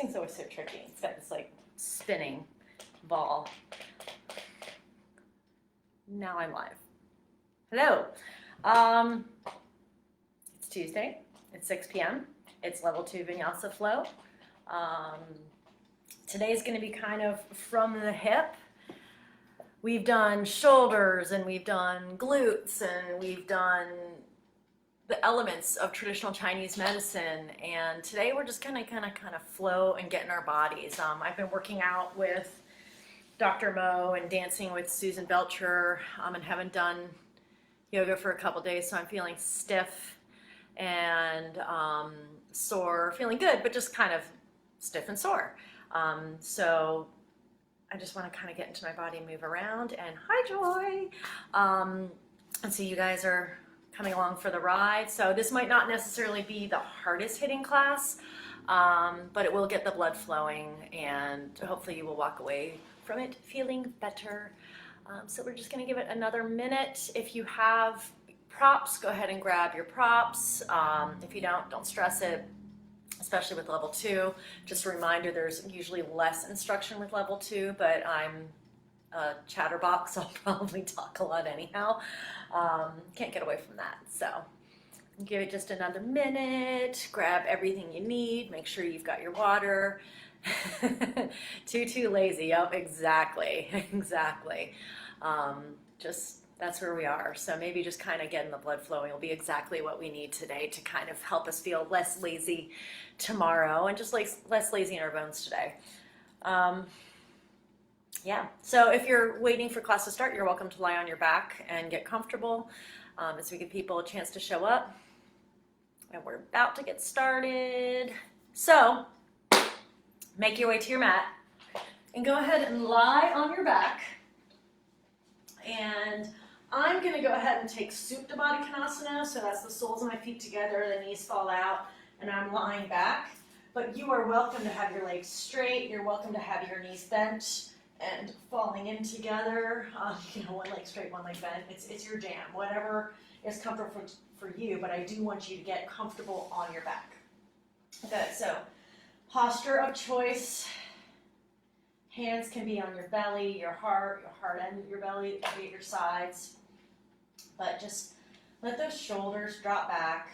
thing's always so tricky. It's got this like spinning ball. Now I'm live. Hello. It's Tuesday. It's 6 p.m. It's level 2 Vinyasa flow. Today's going to be kind of from the hip. We've done shoulders and we've done glutes and we've done the elements of traditional Chinese medicine, and today we're just gonna kind of flow and get in our bodies. I've been working out with Dr. Mo and dancing with Susan Belcher, and haven't done yoga for a couple days, so I'm feeling stiff and sore, feeling good, but just kind of stiff and sore. So I just want to kind of get into my body and move around. And hi, Joy. And so you guys are coming along for the ride. So this might not necessarily be the hardest hitting class, but it will get the blood flowing, and hopefully you will walk away from it feeling better. So we're just going to give it another minute. If you have props, go ahead and grab your props. If you don't stress it, especially with level 2. Just a reminder, there's usually less instruction with level 2, but I'm a chatterbox, so I'll probably talk a lot anyhow. Can't get away from that. So give it just another minute, grab everything you need, make sure you've got your water. Too lazy. Yep, exactly. Just that's where we are. So maybe just kind of getting the blood flowing will be exactly what we need today to kind of help us feel less lazy tomorrow and just like less lazy in our bones today. Yeah, so if you're waiting for class to start, you're welcome to lie on your back and get comfortable as we give people a chance to show up. And we're about to get started. So make your way to your mat and go ahead and lie on your back. And I'm going to go ahead and take Supta Baddha Konasana, so that's the soles of my feet together, the knees fall out, and I'm lying back. But you are welcome to have your legs straight, you're welcome to have your knees bent and falling in together. One leg straight, one leg bent. It's your jam, whatever is comfortable for you, but I do want you to get comfortable on your back. Good, so posture of choice. Hands can be on your belly, your heart end of your belly, it can be at your sides. But just let those shoulders drop back.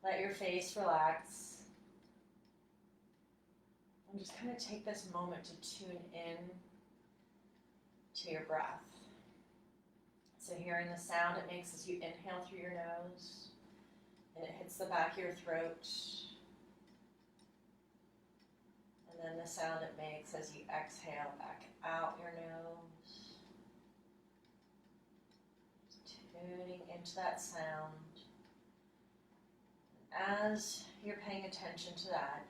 Let your face relax. And just kind of take this moment to tune in to your breath. So hearing the sound it makes as you inhale through your nose, and it hits the back of your throat. And then the sound it makes as you exhale back out your nose. Tuning into that sound. As you're paying attention to that,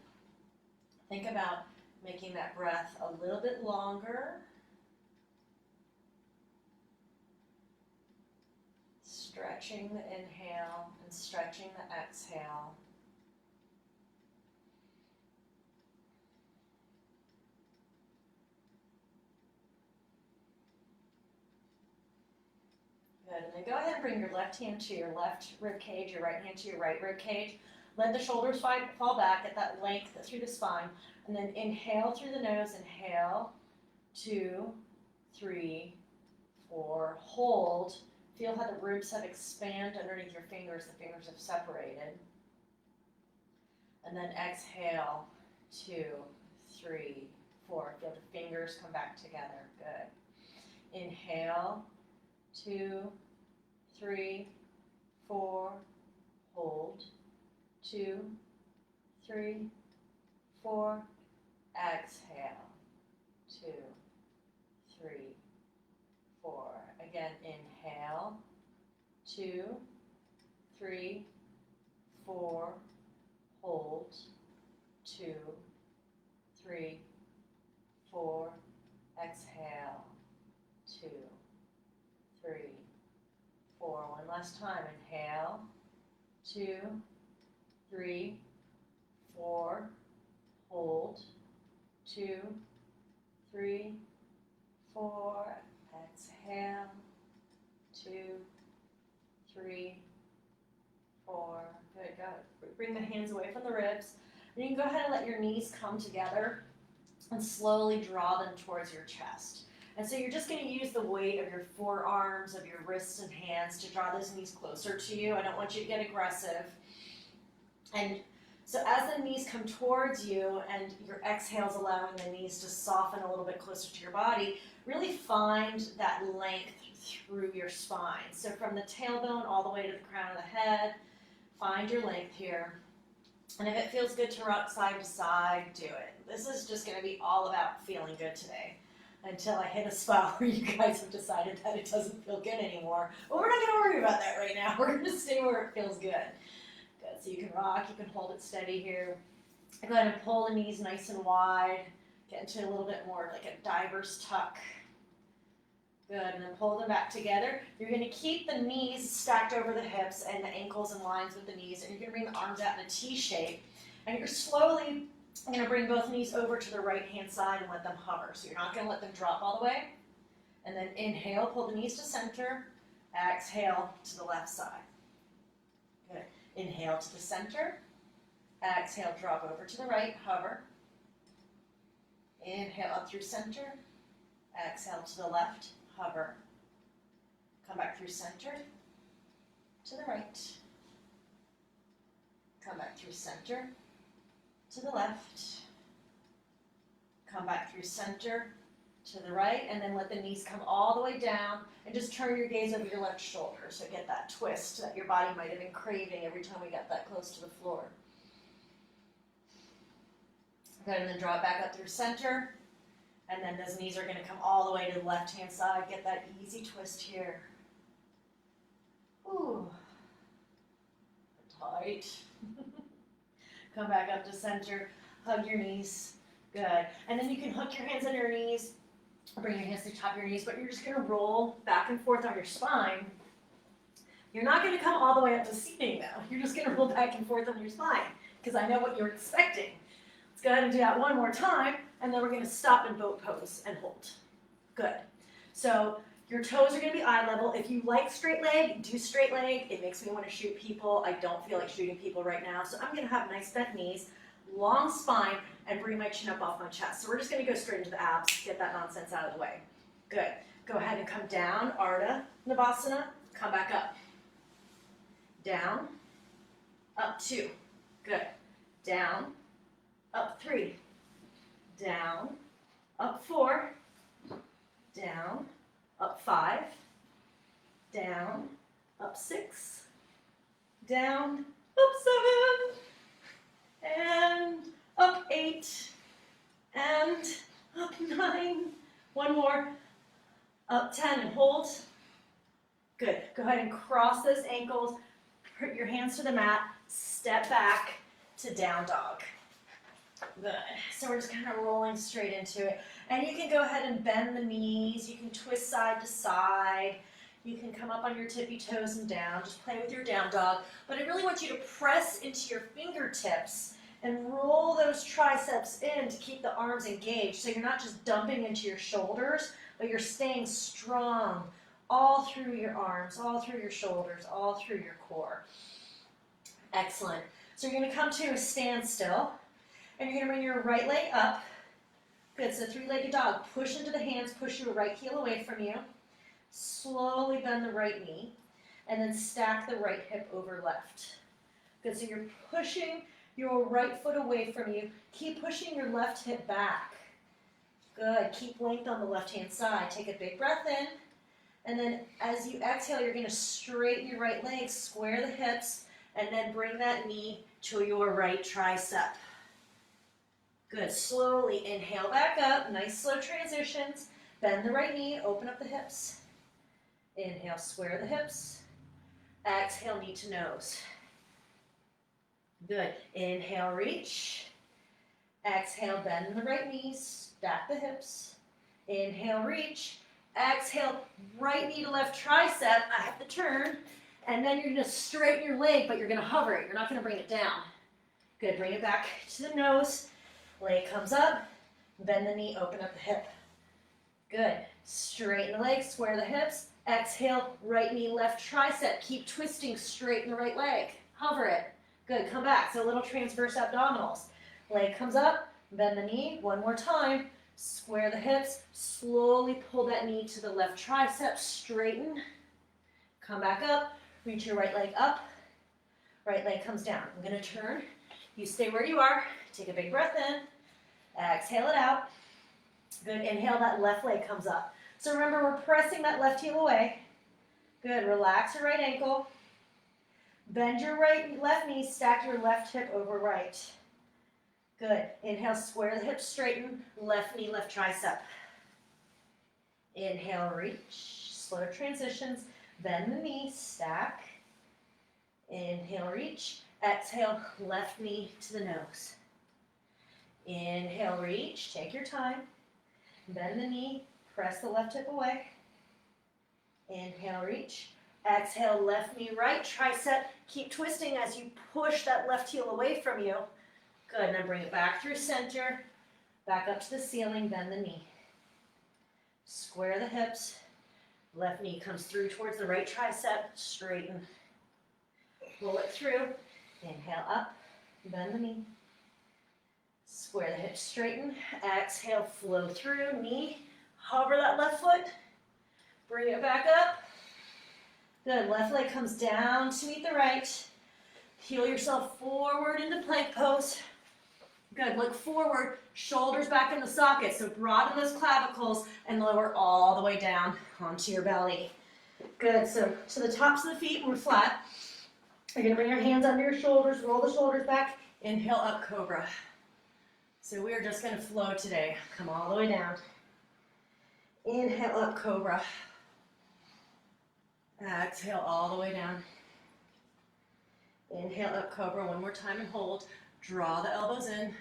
think about making that breath a little bit longer. Stretching the inhale and stretching the exhale. Good, and then go ahead and bring your left hand to your left rib cage, your right hand to your right rib cage. Let the shoulders fall back at that length through the spine. And then inhale through the nose, inhale, 2, 3, 4, hold. Feel how the ribs have expanded underneath your fingers, the fingers have separated. And then exhale, 2, 3, 4. Feel the fingers come back together, good. Inhale, 2, 3, 4, hold, 2, 3, 4, exhale, 2, 3, 4. Again, inhale, 2, 3, 4, hold, 2, 3, 4, exhale, 2, 3, 4. One last time. Inhale, 2, 3, 4, hold, 2, 3, 4, exhale, 2, 3, 4. Good, got it. Bring the hands away from the ribs You can go ahead and let your knees come together and slowly draw them towards your chest. And so you're just going to use the weight of your forearms, of your wrists and hands to draw those knees closer to you. I don't want you to get aggressive. And so as the knees come towards you and your exhale's allowing the knees to soften a little bit closer to your body, really find that length through your spine. So from the tailbone all the way to the crown of the head, find your length here. And if it feels good to rock side to side, do it. This is just going to be all about feeling good today until I hit a spot where you guys have decided that it doesn't feel good anymore. But we're not going to worry about that right now. We're going to stay where it feels good. Good. So you can rock, you can hold it steady here. Go ahead and pull the knees nice and wide. Get into a little bit more like a diver's tuck. Good, and then pull them back together. You're going to keep the knees stacked over the hips and the ankles in lines with the knees, and you're going to bring the arms out in a T shape. And you're slowly going to bring both knees over to the right-hand side and let them hover. So you're not going to let them drop all the way. And then inhale, pull the knees to center. Exhale to the left side. Good. Inhale to the center. Exhale, drop over to the right, hover. Inhale up through center. Exhale to the left. Hover. Come back through center, to the right. Come back through center, to the left. Come back through center, to the right, and then let the knees come all the way down, and just turn your gaze over your left shoulder, so get that twist that your body might have been craving every time we got that close to the floor. Good, and then draw it back up through center. And then those knees are going to come all the way to the left-hand side. Get that easy twist here. Ooh. Tight. Come back up to center. Hug your knees. Good. And then you can hook your hands under your knees. Bring your hands to the top of your knees, but you're just going to roll back and forth on your spine. You're not going to come all the way up to seating, though. You're just going to roll back and forth on your spine, because I know what you're expecting. Let's go ahead and do that one more time. And then we're going to stop in boat pose and hold. Good. So your toes are going to be eye level. If you like straight leg, do straight leg. It makes me want to shoot people. I don't feel like shooting people right now. So I'm going to have nice bent knees, long spine, and bring my chin up off my chest. So we're just going to go straight into the abs, get that nonsense out of the way. Good. Go ahead and come down, Ardha Navasana. Come back up. Down, up 2. Good. Down, up 3. Down, up 4, down, up 5, down, up 6, down, up 7, and up 8, and up 9. One more, up 10 and hold. Good. Go ahead and cross those ankles, put your hands to the mat, step back to down dog. Good. So we're just kind of rolling straight into it. And you can go ahead and bend the knees. You can twist side to side. You can come up on your tippy toes and down. Just play with your down dog. But I really want you to press into your fingertips and roll those triceps in to keep the arms engaged. So you're not just dumping into your shoulders, but you're staying strong all through your arms, all through your shoulders, all through your core. Excellent. So you're going to come to a standstill. And you're going to bring your right leg up. Good, so 3-legged dog. Push into the hands, push your right heel away from you. Slowly bend the right knee. And then stack the right hip over left. Good, so you're pushing your right foot away from you. Keep pushing your left hip back. Good, keep length on the left-hand side. Take a big breath in. And then as you exhale, you're going to straighten your right leg, square the hips, and then bring that knee to your right tricep. Good. Slowly inhale back up. Nice slow transitions. Bend the right knee. Open up the hips. Inhale, square the hips. Exhale, knee to nose. Good. Inhale, reach. Exhale, bend the right knees. Stack the hips. Inhale, reach. Exhale, right knee to left tricep. I have to turn. And then you're going to straighten your leg, but you're going to hover it. You're not going to bring it down. Good. Bring it back to the nose. Leg comes up, bend the knee, open up the hip. Good. Straighten the leg, square the hips. Exhale, right knee, left tricep. Keep twisting, straighten the right leg. Hover it. Good, come back. So little transverse abdominals. Leg comes up, bend the knee, one more time. Square the hips, slowly pull that knee to the left tricep, straighten. Come back up, reach your right leg up, right leg comes down. I'm gonna turn, you stay where you are, take a big breath in, exhale it out. Good, inhale, that left leg comes up. So remember, we're pressing that left heel away. Good, relax your right ankle. Bend your left knee, stack your left hip over right. Good, inhale, square the hips, straighten, left knee, left tricep. Inhale, reach, slow transitions, bend the knee, stack. Inhale, reach, exhale, left knee to the nose. Inhale, reach, take your time. Bend the knee, press the left hip away. Inhale, reach. Exhale, left knee, right tricep. Keep twisting as you push that left heel away from you. Good, and then bring it back through center. Back up to the ceiling, bend the knee. Square the hips. Left knee comes through towards the right tricep. Straighten. Pull it through. Inhale up, bend the knee. Square the hips, straighten. Exhale, flow through, knee. Hover that left foot. Bring it back up. Good, left leg comes down to meet the right. Heel yourself forward into plank pose. Good, look forward, shoulders back in the socket. So broaden those clavicles and lower all the way down onto your belly. Good, so to the tops of the feet, we're flat. You're gonna bring your hands under your shoulders, roll the shoulders back. Inhale up, cobra. So we are just gonna flow today. Come all the way down. Inhale up, cobra. Exhale all the way down. Inhale up, cobra. One more time and hold. Draw the elbows in.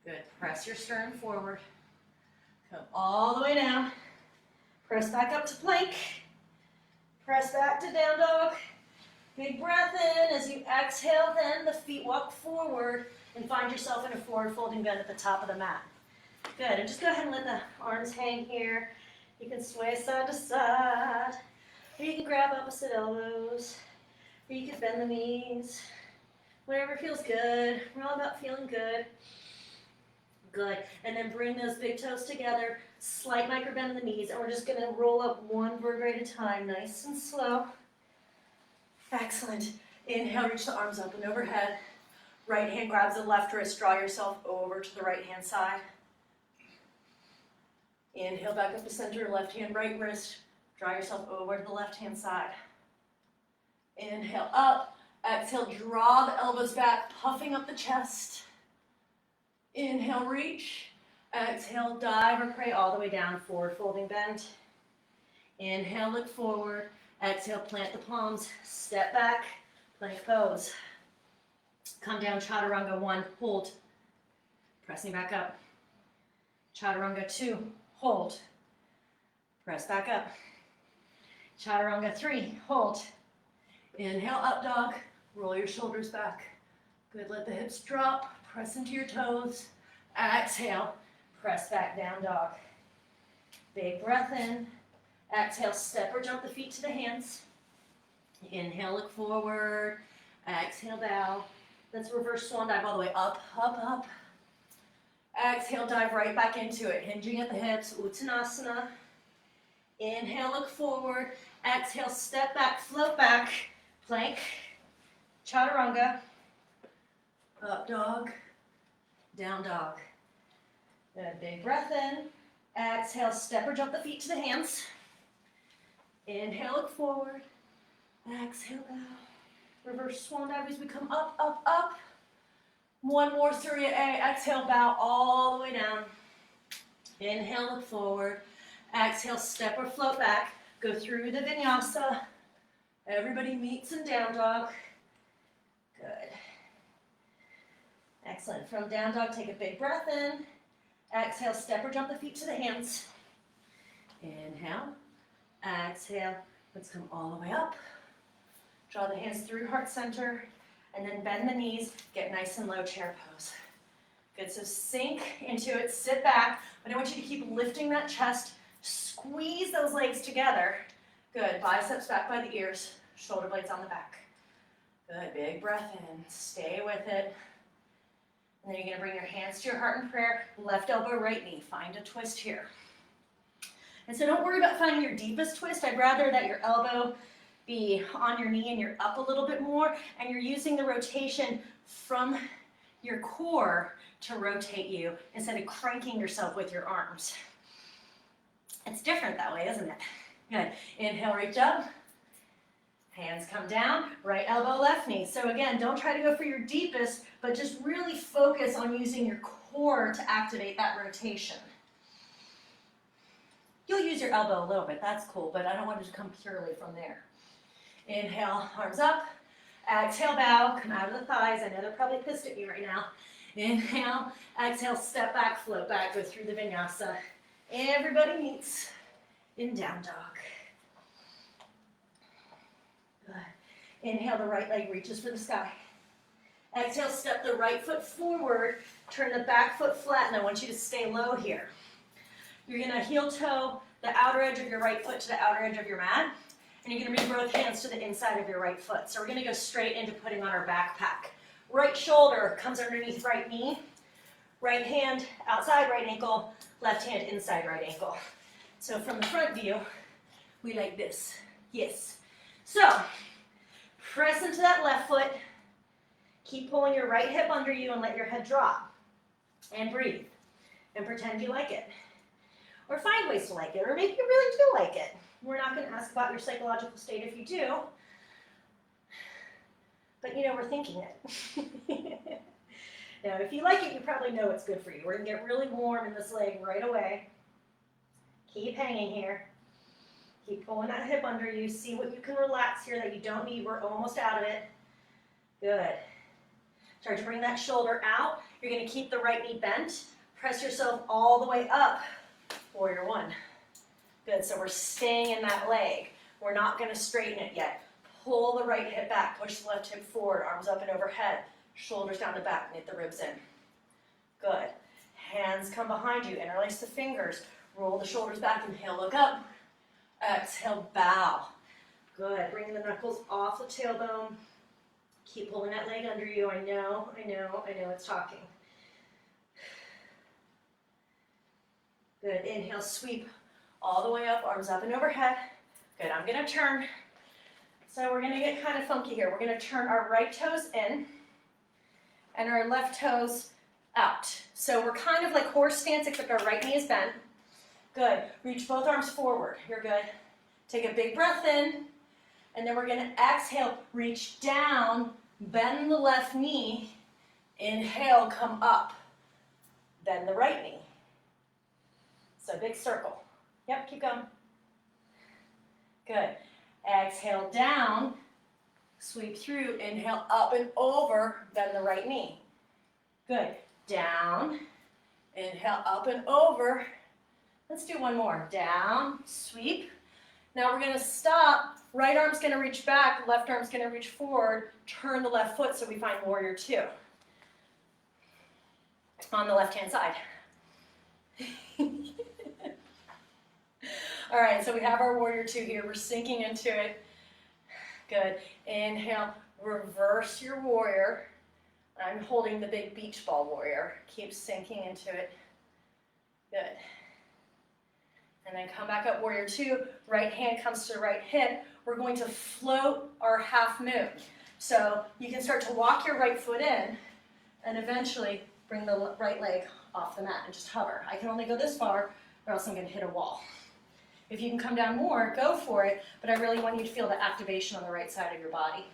Good. Press your sternum forward. Come all the way down. Press back up to plank. Press back to down dog. Big breath in. As you exhale, then the feet walk forward and find yourself in a forward folding bend at the top of the mat. Good. And just go ahead and let the arms hang here. You can sway side to side. Or you can grab opposite elbows. Or you can bend the knees. Whatever feels good. We're all about feeling good. Good. And then bring those big toes together. Slight micro bend in the knees. And we're just going to roll up one vertebrae at a time. Nice and slow. Excellent. Inhale, reach the arms up and overhead. Right hand grabs the left wrist. Draw yourself over to the right hand side. Inhale back up to center. Left hand, right wrist. Draw yourself over to the left hand side. Inhale up. Exhale, draw the elbows back, puffing up the chest. Inhale, reach. Exhale, dive or pray all the way down, forward folding bend. Inhale, look forward. Exhale, plant the palms, step back, plank pose. Come down, chaturanga 1, hold. Pressing back up. Chaturanga 2, hold. Press back up. Chaturanga 3, hold. Inhale, up dog. Roll your shoulders back. Good, let the hips drop. Press into your toes. Exhale, press back down dog. Big breath in. Exhale, step or jump the feet to the hands. Inhale, look forward. Exhale, bow. Let's reverse swan dive all the way up, up, up. Exhale, dive right back into it. Hinging at the hips, Uttanasana. Inhale, look forward. Exhale, step back, float back. Plank, chaturanga, up dog, down dog. Good, big breath in. Exhale, step or jump the feet to the hands. Inhale, look forward. Exhale, bow. Reverse swan dive as we come up, up, up. One more, Surya A. Exhale, bow all the way down. Inhale, look forward. Exhale, step or float back. Go through the vinyasa. Everybody meets in down dog. Good. Excellent. From down dog, take a big breath in. Exhale, step or jump the feet to the hands. Inhale. Exhale. Let's come all the way up. Draw the hands through heart center. And then bend the knees. Get nice and low, chair pose. Good. So sink into it. Sit back. But I want you to keep lifting that chest. Squeeze those legs together. Good, biceps back by the ears, shoulder blades on the back. Good, big breath in, stay with it. And then you're gonna bring your hands to your heart in prayer, left elbow, right knee. Find a twist here. And so don't worry about finding your deepest twist. I'd rather that your elbow be on your knee and you're up a little bit more, and you're using the rotation from your core to rotate you instead of cranking yourself with your arms. It's different that way, isn't it? Good. Inhale, reach up. Hands come down, right elbow, left knee. So again, don't try to go for your deepest, but just really focus on using your core to activate that rotation. You'll use your elbow a little bit, that's cool, but I don't want it to come purely from there. Inhale, arms up. Exhale, bow, come out of the thighs. I know they're probably pissed at you right now. Inhale, exhale, step back, float back, go through the vinyasa. Everybody meets in down dog. Good. Inhale, the right leg reaches for the sky. Exhale, step the right foot forward, turn the back foot flat, and I want you to stay low here. You're gonna heel toe the outer edge of your right foot to the outer edge of your mat, and you're gonna bring both hands to the inside of your right foot. So we're gonna go straight into putting on our backpack. Right shoulder comes underneath right knee, right hand outside right ankle, left hand inside right ankle. So from the front view, we like this, yes. So, press into that left foot, keep pulling your right hip under you and let your head drop. And breathe, and pretend you like it. Or find ways to like it, or maybe you really do like it. We're not going to ask about your psychological state if you do, but you know we're thinking it. Now, if you like it, you probably know it's good for you. We're going to get really warm in this leg right away. Keep hanging here. Keep pulling that hip under you. See what you can relax here that you don't need. We're almost out of it. Good. Start to bring that shoulder out. You're going to keep the right knee bent. Press yourself all the way up. Warrior one. Good. So we're staying in that leg. We're not going to straighten it yet. Pull the right hip back. Push the left hip forward. Arms up and overhead. Shoulders down the back. Knit the ribs in. Good. Hands come behind you. Interlace the fingers. Roll the shoulders back. Inhale, look up. Exhale, bow. Good. Bring the knuckles off the tailbone. Keep pulling that leg under you. I know it's talking. Good. Inhale, sweep all the way up, arms up and overhead. Good. I'm going to turn. So we're going to get kind of funky here. We're going to turn our right toes in and our left toes out. So we're kind of like horse stance, except our right knee is bent. Good. Reach both arms forward. You're good. Take a big breath in, and then we're going to exhale, reach down, bend the left knee. Inhale, come up. Bend the right knee. So big circle. Yep, keep going. Good. Exhale, down. Sweep through. Inhale, up and over. Bend the right knee. Good. Down. Inhale, up and over. Let's do one more. Down, sweep. Now we're going to stop. Right arm's going to reach back. Left arm's going to reach forward. Turn the left foot so we find warrior two. On the left-hand side. All right, so we have our warrior two here. We're sinking into it. Good. Inhale, reverse your warrior. I'm holding the big beach ball warrior. Keep sinking into it. Good. And then come back up, warrior two. Right hand comes to the right hip. We're going to float our half moon. So you can start to walk your right foot in and eventually bring the right leg off the mat and just hover. I can only go this far or else I'm going to hit a wall. If you can come down more, go for it, but I really want you to feel the activation on the right side of your body.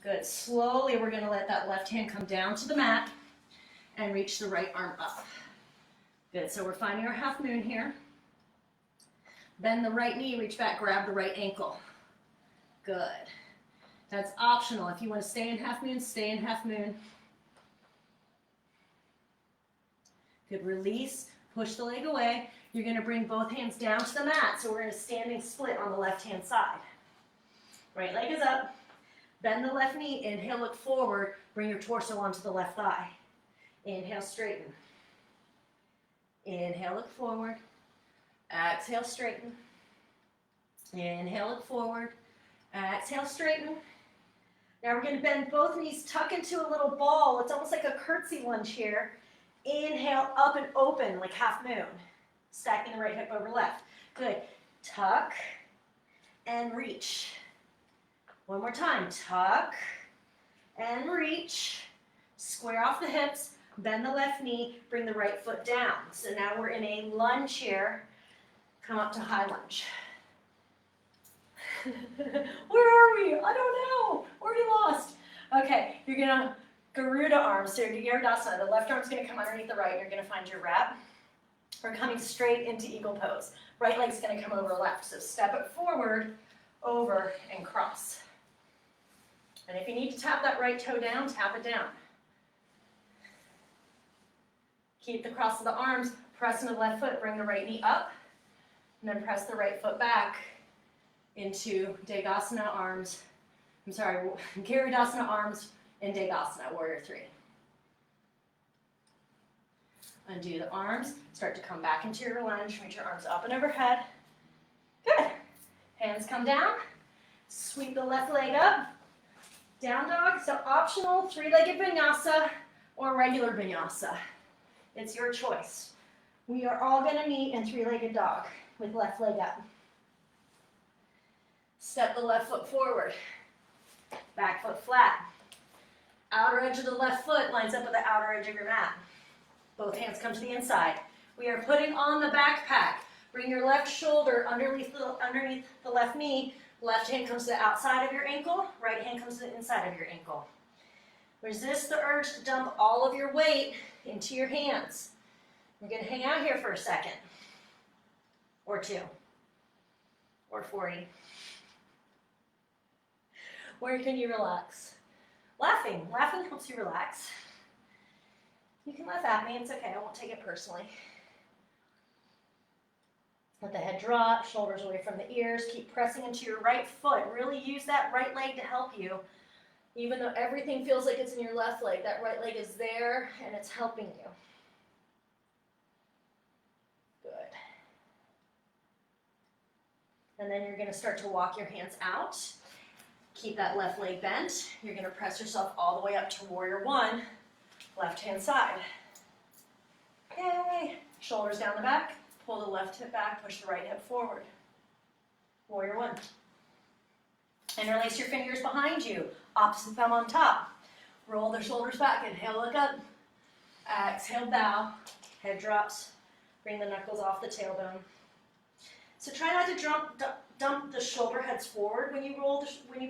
Good. Slowly we're going to let that left hand come down to the mat and reach the right arm up. Good. So we're finding our half moon here. Bend the right knee, reach back, grab the right ankle. Good. That's optional. If you want to stay in half moon, stay in half moon. Good. Release. Push the leg away. You're going to bring both hands down to the mat. So we're in a standing split on the left-hand side. Right leg is up. Bend the left knee. Inhale, look forward. Bring your torso onto the left thigh. Inhale, straighten. Inhale, look forward. Exhale, straighten. Inhale, look forward. Exhale, straighten. Now we're going to bend both knees, tuck into a little ball. It's almost like a curtsy lunge here. Inhale, up and open like half moon. Stacking the right hip over left. Good. Tuck and reach. One more time. Tuck and reach. Square off the hips. Bend the left knee. Bring the right foot down. So now we're in a lunge here. Come up to high lunge. Where are we? I don't know. Already lost. Okay, you're going to Garuda arms. So you're Garuda. The left arm's going to come underneath the right. You're going to find your wrap. We're coming straight into eagle pose. Right leg's going to come over left. So step it forward, over, and cross. And if you need to tap that right toe down, tap it down. Keep the cross of the arms. Press into the left foot. Bring the right knee up. And then press the right foot back into Degasana arms. I'm sorry, Garudasana arms in Degasana, Warrior 3. Undo the arms, start to come back into your lunge, reach your arms up and overhead. Good. Hands come down, sweep the left leg up, down dog, so optional three-legged vinyasa or regular vinyasa. It's your choice. We are all gonna meet in three-legged dog with left leg up. Step the left foot forward, back foot flat. Outer edge of the left foot lines up with the outer edge of your mat. Both hands come to the inside. We are putting on the backpack. Bring your left shoulder underneath the left knee. Left hand comes to the outside of your ankle. Right hand comes to the inside of your ankle. Resist the urge to dump all of your weight into your hands. We're going to hang out here for a second. Or 2. Or 40. Where can you relax? Laughing. Laughing helps you relax. You can laugh at me. It's okay. I won't take it personally. Let the head drop, shoulders away from the ears. Keep pressing into your right foot. Really use that right leg to help you. Even though everything feels like it's in your left leg, that right leg is there and it's helping you. Good. And then you're going to start to walk your hands out. Keep that left leg bent. You're going to press yourself all the way up to Warrior 1, left hand side. Yay! Shoulders down the back. Pull the left hip back, push the right hip forward. Warrior 1. Interlace your fingers behind you. Opposite thumb on top. Roll the shoulders back. Inhale, look up. Exhale, bow. Head drops. Bring the knuckles off the tailbone. So try not to dump the shoulder heads forward when you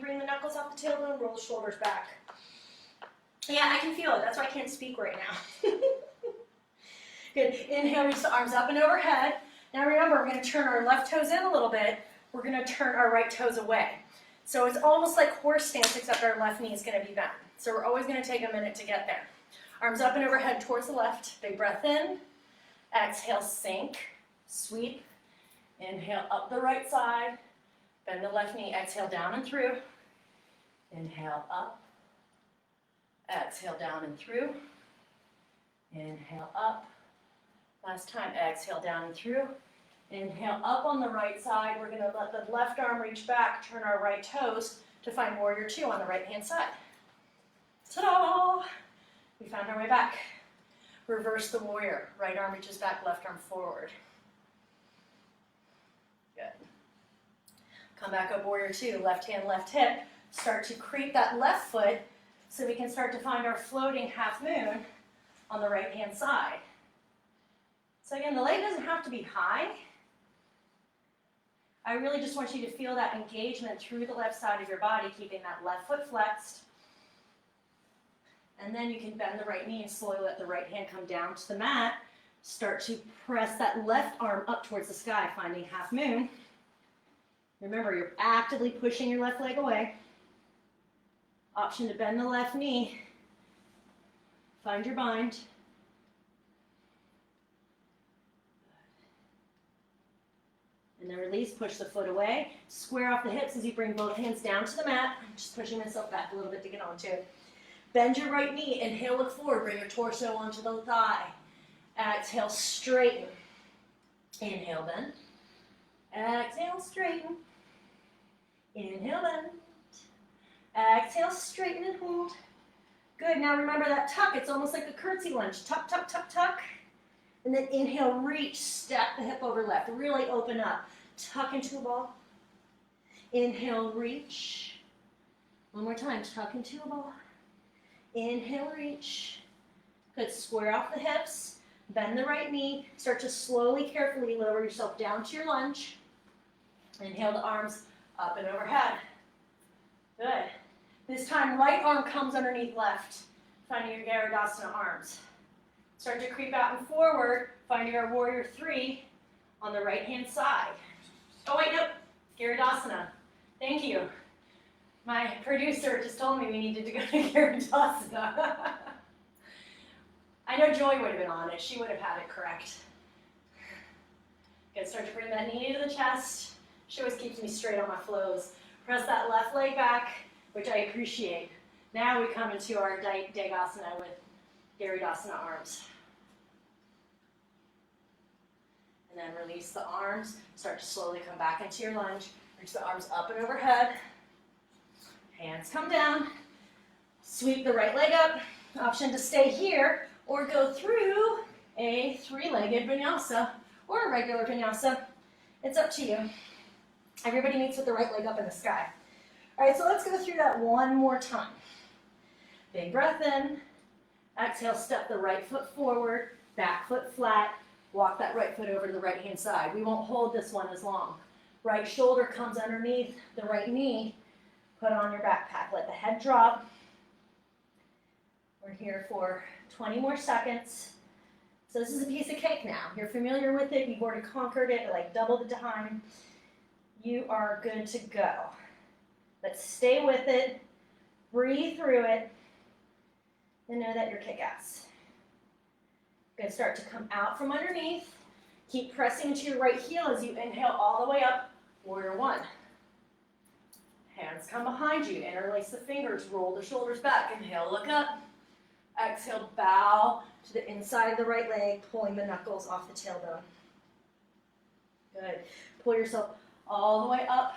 bring the knuckles off the tailbone. Roll the shoulders back. Yeah, I can feel it. That's why I can't speak right now. Good. Inhale, reach the arms up and overhead. Now remember, we're going to turn our left toes in a little bit. We're going to turn our right toes away. So it's almost like horse stance, except our left knee is going to be bent. So we're always going to take a minute to get there. Arms up and overhead towards the left. Big breath in. Exhale, sink. Sweep. Inhale, up the right side. Bend the left knee. Exhale, down and through. Inhale, up. Exhale, down and through. Inhale, up. Last time, exhale, down and through. Inhale, up on the right side. We're going to let the left arm reach back, turn our right toes to find Warrior 2 on the right-hand side. Ta-da! We found our way back. Reverse the warrior. Right arm reaches back, left arm forward. Good. Come back up, Warrior 2. Left hand, left hip. Start to creep that left foot so we can start to find our floating half moon on the right-hand side. So again, the leg doesn't have to be high. I really just want you to feel that engagement through the left side of your body, keeping that left foot flexed. And then you can bend the right knee and slowly let the right hand come down to the mat. Start to press that left arm up towards the sky, finding half moon. Remember, you're actively pushing your left leg away. Option to bend the left knee. Find your bind. And then release, push the foot away. Square off the hips as you bring both hands down to the mat. I'm just pushing myself back a little bit to get onto it. Bend your right knee. Inhale, look forward. Bring your torso onto the thigh. Exhale, straighten. Inhale, bend. Exhale, straighten. Inhale, bend. Exhale, straighten and hold. Good, now remember that tuck. It's almost like a curtsy lunge. Tuck, tuck, tuck, tuck. And then inhale, reach, stack the hip over left. Really open up. Tuck into a ball. Inhale, reach. One more time, tuck into a ball. Inhale, reach. Good, square off the hips. Bend the right knee. Start to slowly, carefully lower yourself down to your lunge. Inhale the arms up and overhead. Good. This time, right arm comes underneath left, finding your Garudasana arms. Start to creep out and forward, finding our warrior three on the right-hand side. Oh, wait, nope. Garudasana. Thank you. My producer just told me we needed to go to Garudasana. I know Joy would have been on it. She would have had it correct. Good, start to bring that knee to the chest. She always keeps me straight on my flows. Press that left leg back, which I appreciate. Now we come into our Degasana with Garudasana arms. And then release the arms. Start to slowly come back into your lunge. Reach the arms up and overhead. Hands come down. Sweep the right leg up. Option to stay here or go through a three-legged vinyasa or a regular vinyasa. It's up to you. Everybody meets with the right leg up in the sky. All right, so let's go through that one more time. Big breath in. Exhale, step the right foot forward, back foot flat. Walk that right foot over to the right-hand side. We won't hold this one as long. Right shoulder comes underneath the right knee. Put on your backpack. Let the head drop. We're here for 20 more seconds. So this is a piece of cake now. You're familiar with it. You've already conquered it like double the time. You are good to go. But stay with it. Breathe through it. And know that you're kick-ass. Good, start to come out from underneath. Keep pressing into your right heel as you inhale all the way up. Warrior one. Hands come behind you. Interlace the fingers. Roll the shoulders back. Inhale, look up. Exhale, bow to the inside of the right leg, pulling the knuckles off the tailbone. Good. Pull yourself all the way up.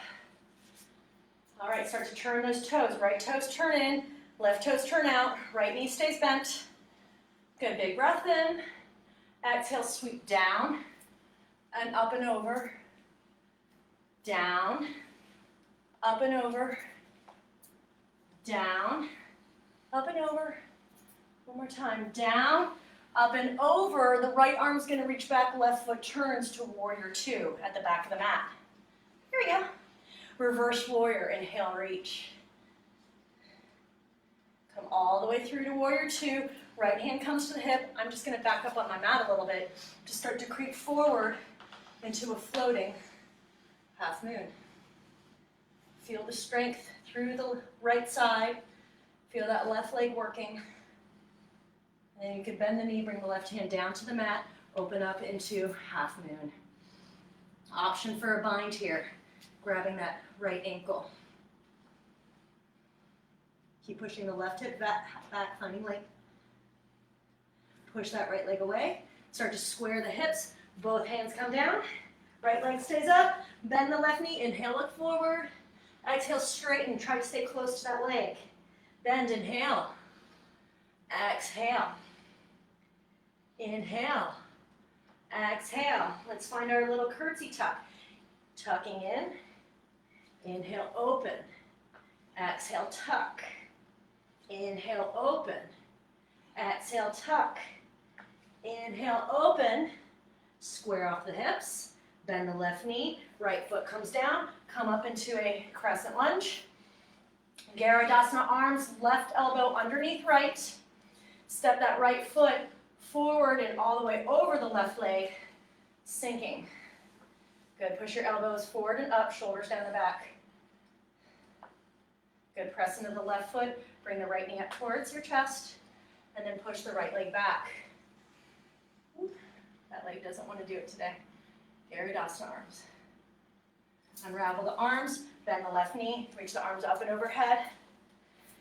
All right, start to turn those toes. Right toes turn in. Left toes turn out. Right knee stays bent. Good, big breath in. Exhale, sweep down and up and over. Down, up and over. Down, up and over. One more time. Down, up and over. The right arm's going to reach back. Left foot turns to warrior two at the back of the mat. Here we go. Reverse warrior. Inhale, reach. Come all the way through to warrior two. Right hand comes to the hip. I'm just going to back up on my mat a little bit to start to creep forward into a floating half moon. Feel the strength through the right side. Feel that left leg working. And then you can bend the knee, bring the left hand down to the mat, open up into half moon. Option for a bind here, grabbing that right ankle. Keep pushing the left hip back, finding leg. Push that right leg away. Start to square the hips. Both hands come down. Right leg stays up. Bend the left knee. Inhale, look forward. Exhale, straighten. Try to stay close to that leg. Bend, inhale. Exhale. Inhale. Exhale. Let's find our little curtsy tuck. Tucking in. Inhale, open. Exhale, tuck. Inhale, open. Exhale, tuck. Inhale, open. Square off the hips. Bend the left knee. Right foot comes down. Come up into a crescent lunge. Garudasana arms, left elbow underneath right. Step that right foot forward and all the way over the left leg, sinking. Good, push your elbows forward and up, shoulders down the back. Good, press into the left foot, bring the right knee up towards your chest, and then push the right leg back. That leg doesn't want to do it today. Garudasana arms. Unravel the arms, bend the left knee, reach the arms up and overhead.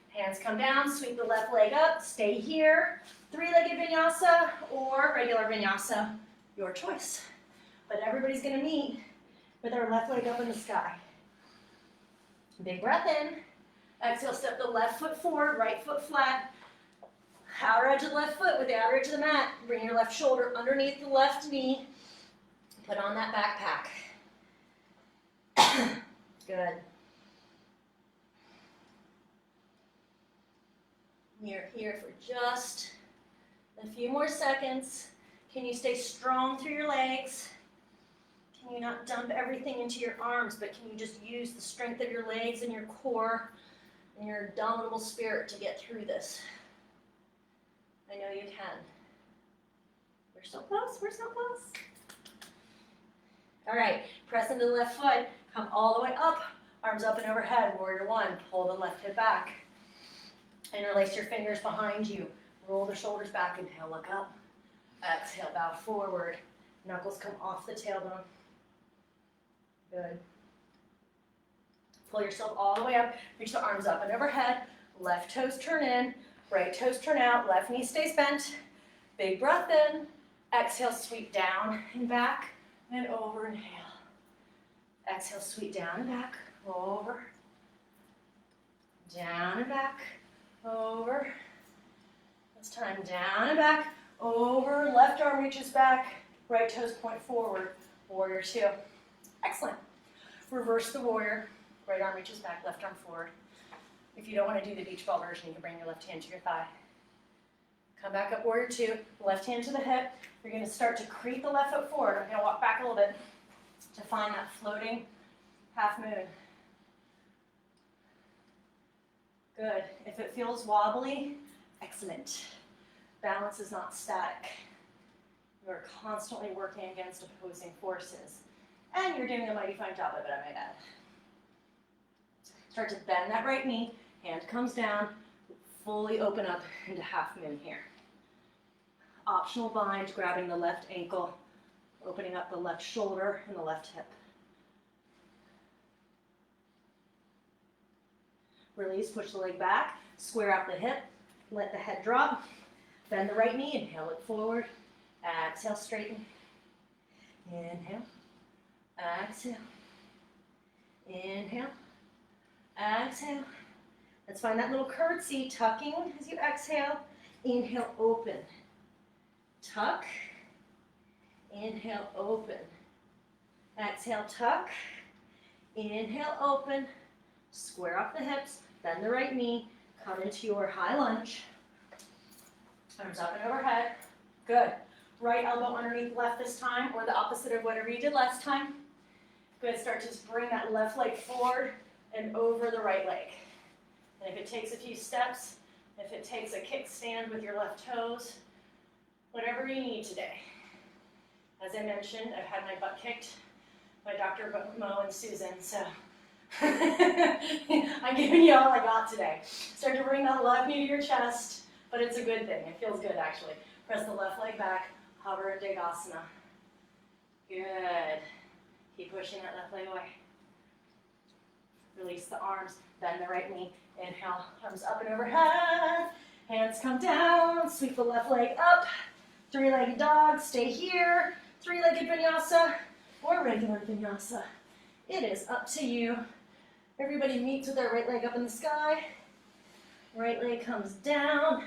Hands come down, sweep the left leg up, stay here. Three-legged vinyasa or regular vinyasa, your choice. But everybody's gonna meet with our left leg up in the sky. Big breath in, Exhale, step the left foot forward, right foot flat. Outer edge of the left foot with the outer edge of the mat. Bring your left shoulder underneath the left knee. Put on that backpack. Good. We're here for just a few more seconds. Can you stay strong through your legs? Can you not dump everything into your arms, but can you just use the strength of your legs and your core and your indomitable spirit to get through this? I know you can. We're so close, we're so close. All right, press into the left foot, come all the way up, arms up and overhead, warrior one, pull the left hip back. Interlace your fingers behind you, roll the shoulders back, inhale, look up. Exhale, bow forward, knuckles come off the tailbone. Good. Pull yourself all the way up, reach the arms up and overhead, left toes turn in, right toes turn out, left knee stays bent. Big breath in, exhale, sweep down and back and over, inhale. Exhale, sweep down and back, over, down and back, over. This time, down and back, over, left arm reaches back, right toes point forward, warrior two. Excellent. Reverse the warrior, right arm reaches back, left arm forward. If you don't want to do the beach ball version, you can bring your left hand to your thigh. Come back up, warrior two, left hand to the hip. You're going to start to creep the left foot forward. I'm going to walk back a little bit to find that floating half moon. Good. If it feels wobbly, excellent. Balance is not static. You are constantly working against opposing forces. And you're doing a mighty fine job of it, I might add. Start to bend that right knee, hand comes down, fully open up into half moon here. Optional bind, grabbing the left ankle, opening up the left shoulder and the left hip. Release, push the leg back, square out the hip, let the head drop, bend the right knee, inhale, look forward, exhale, straighten, inhale, exhale, inhale, exhale. Let's find that little curtsy, tucking as you exhale, inhale, open, tuck, inhale, open, exhale, tuck, inhale, open, square off the hips, bend the right knee, come into your high lunge, arms up and overhead, good. Right elbow underneath left this time, or the opposite of whatever you did last time. Good, start to just bring that left leg forward and over the right leg. And if it takes a few steps, if it takes a kickstand with your left toes, whatever you need today. As I mentioned, I've had my butt kicked by Dr. Mo and Susan, so I'm giving you all I got today. Start to bring that left knee to your chest, but it's a good thing. It feels good, actually. Press the left leg back, hover in Degasana. Good. Keep pushing that left leg away. Release the arms, bend the right knee. Inhale, arms up and overhead. Hands come down, sweep the left leg up. Three-legged dog, stay here. Three-legged vinyasa or regular vinyasa. It is up to you. Everybody meets with their right leg up in the sky. Right leg comes down.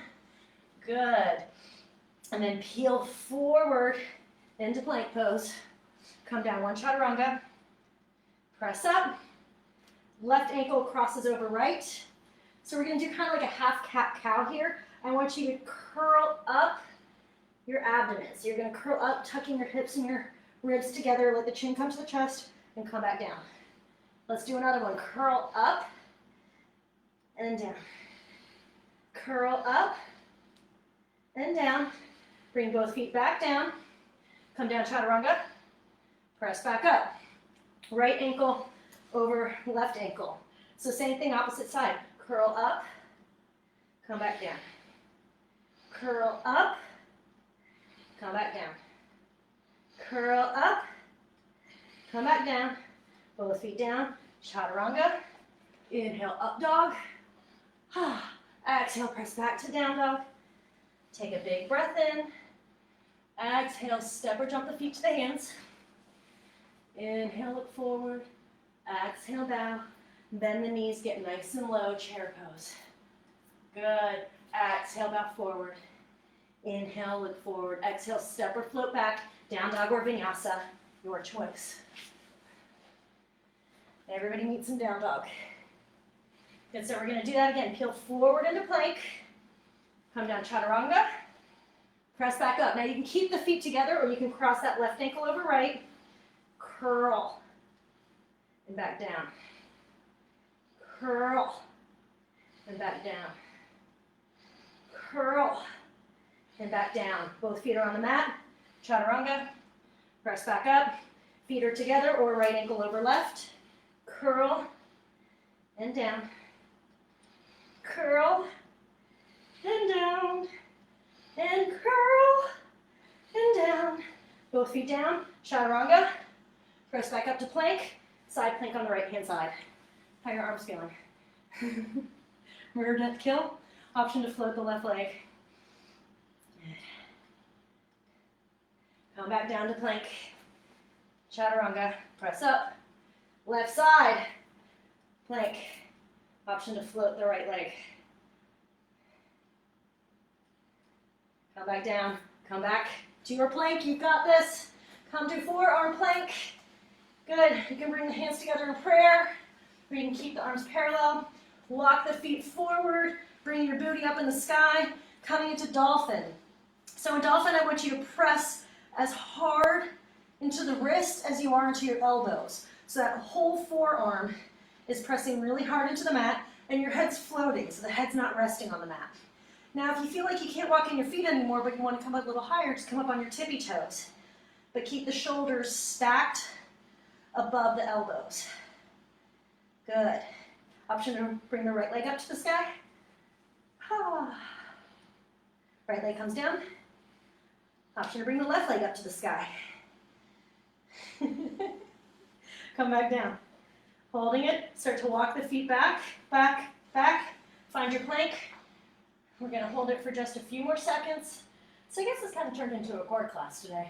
Good. And then peel forward into plank pose. Come down, one chaturanga. Press up. Left ankle crosses over right. So we're going to do kind of like a half cat cow here. I want you to curl up your abdomen. So you're going to curl up, tucking your hips and your ribs together. Let the chin come to the chest and come back down. Let's do another one. Curl up and down. Curl up and down. Bring both feet back down. Come down, chaturanga. Press back up. Right ankle over left ankle. So same thing, opposite side. Curl up, come back down. Curl up, come back down. Curl up, come back down. Both feet down, chaturanga. Inhale, up dog. Exhale, press back to down dog. Take a big breath in. Exhale, step or jump the feet to the hands. Inhale, look forward. Exhale, bow. Bend the knees, get nice and low, chair pose. Good. Exhale, bow forward. Inhale, look forward. Exhale, step or float back. Down dog or vinyasa, your choice. Everybody needs some down dog. Good, so we're gonna do that again. Peel forward into plank. Come down, chaturanga. Press back up. Now you can keep the feet together or you can cross that left ankle over right. Curl. And back down. Curl. And back down. Curl. And back down. Both feet are on the mat. Chaturanga. Press back up. Feet are together or right ankle over left. Curl. And down. Curl. And down. And curl. And down. Both feet down. Chaturanga. Press back up to plank. Side plank on the right hand side. How are your arms feeling? Rear death kill. Option to float the left leg. Good. Come back down to plank. Chaturanga. Press up. Left side. Plank. Option to float the right leg. Come back down. Come back to your plank. You've got this. Come to forearm plank. Good. You can bring the hands together in prayer, or you can keep the arms parallel. Walk the feet forward. Bring your booty up in the sky. Coming into dolphin. So in dolphin, I want you to press as hard into the wrist as you are into your elbows. So that whole forearm is pressing really hard into the mat, and your head's floating, so the head's not resting on the mat. Now, if you feel like you can't walk in your feet anymore, but you want to come up a little higher, just come up on your tippy toes. But keep the shoulders stacked above the elbows. Good. Option to bring the right leg up to the sky. Right leg comes down. Option to bring the left leg up to the sky. Come back down. Holding it, start to walk the feet back, back, back. Find your plank. We're going to hold it for just a few more seconds. So I guess this kind of turned into a core class today.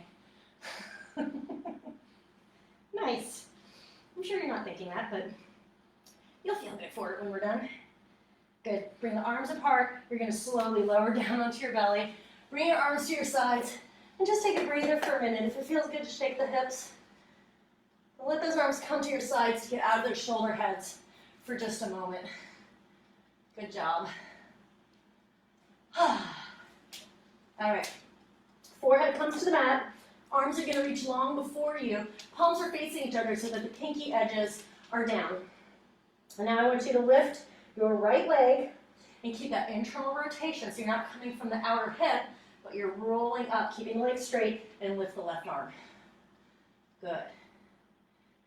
Nice. I'm sure you're not thinking that, but you'll feel good for it when we're done. Good. Bring the arms apart. You're going to slowly lower down onto your belly. Bring your arms to your sides. And just take a breather for a minute. If it feels good, just shake the hips. And let those arms come to your sides to get out of their shoulder heads for just a moment. Good job. All right. Forehead comes to the mat. Arms are going to reach long before you. Palms are facing each other so that the pinky edges are down. And now I want you to lift your right leg and keep that internal rotation. So you're not coming from the outer hip, but you're rolling up, keeping the leg straight, and lift the left arm. Good.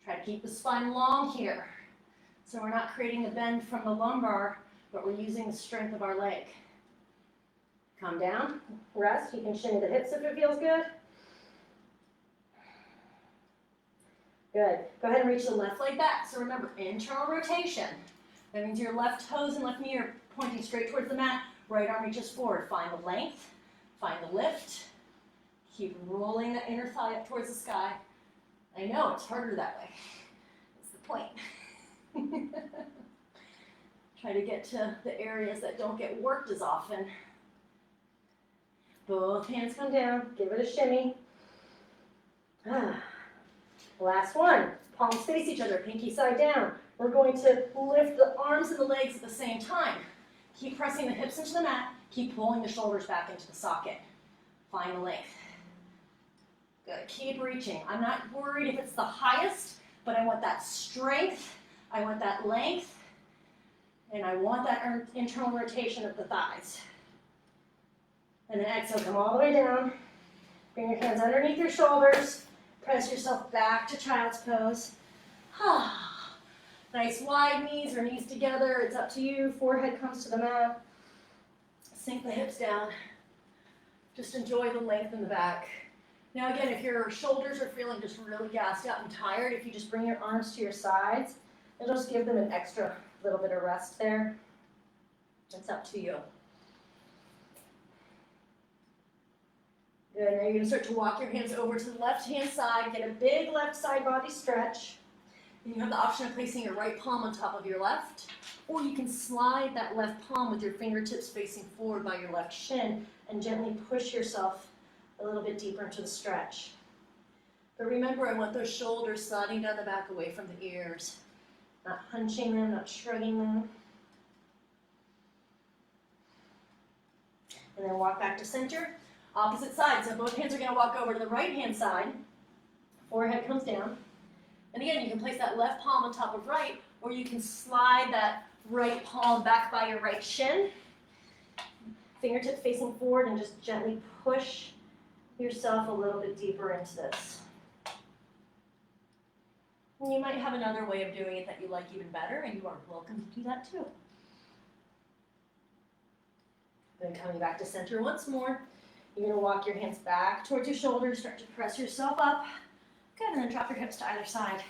Try to keep the spine long here. So we're not creating a bend from the lumbar, but we're using the strength of our leg. Come down, rest. You can shimmy the hips if it feels good. Good. Go ahead and reach the left leg back. So remember, internal rotation. That means your left toes and left knee are pointing straight towards the mat. Right arm reaches forward. Find the length. Find the lift. Keep rolling the inner thigh up towards the sky. I know, it's harder that way. That's the point. Try to get to the areas that don't get worked as often. Both hands come down. Give it a shimmy. Last one. Palms face each other, pinky side down. We're going to lift the arms and the legs at the same time. Keep pressing the hips into the mat. Keep pulling the shoulders back into the socket. Find the length. Good. Keep reaching. I'm not worried if it's the highest, but I want that strength. I want that length. And I want that internal rotation of the thighs. And then exhale, come all the way down. Bring your hands underneath your shoulders. Press yourself back to child's pose. Nice wide knees or knees together. It's up to you. Forehead comes to the mat. Sink the hips down. Just enjoy the length in the back. Now again, if your shoulders are feeling just really gassed out and tired, if you just bring your arms to your sides, it'll just give them an extra little bit of rest there. It's up to you. Good, now you're going to start to walk your hands over to the left-hand side. Get a big left side body stretch. And you have the option of placing your right palm on top of your left, or you can slide that left palm with your fingertips facing forward by your left shin and gently push yourself a little bit deeper into the stretch. But remember, I want those shoulders sliding down the back away from the ears. Not hunching them, not shrugging them. And then walk back to center. Opposite side, so both hands are going to walk over to the right hand side. Forehead comes down. And again, you can place that left palm on top of right, or you can slide that right palm back by your right shin. Fingertips facing forward and just gently push yourself a little bit deeper into this. And you might have another way of doing it that you like even better, and you are welcome to do that too. Then coming back to center once more, you're going to walk your hands back towards your shoulders, start to press yourself up. Good, and then drop your hips to either side.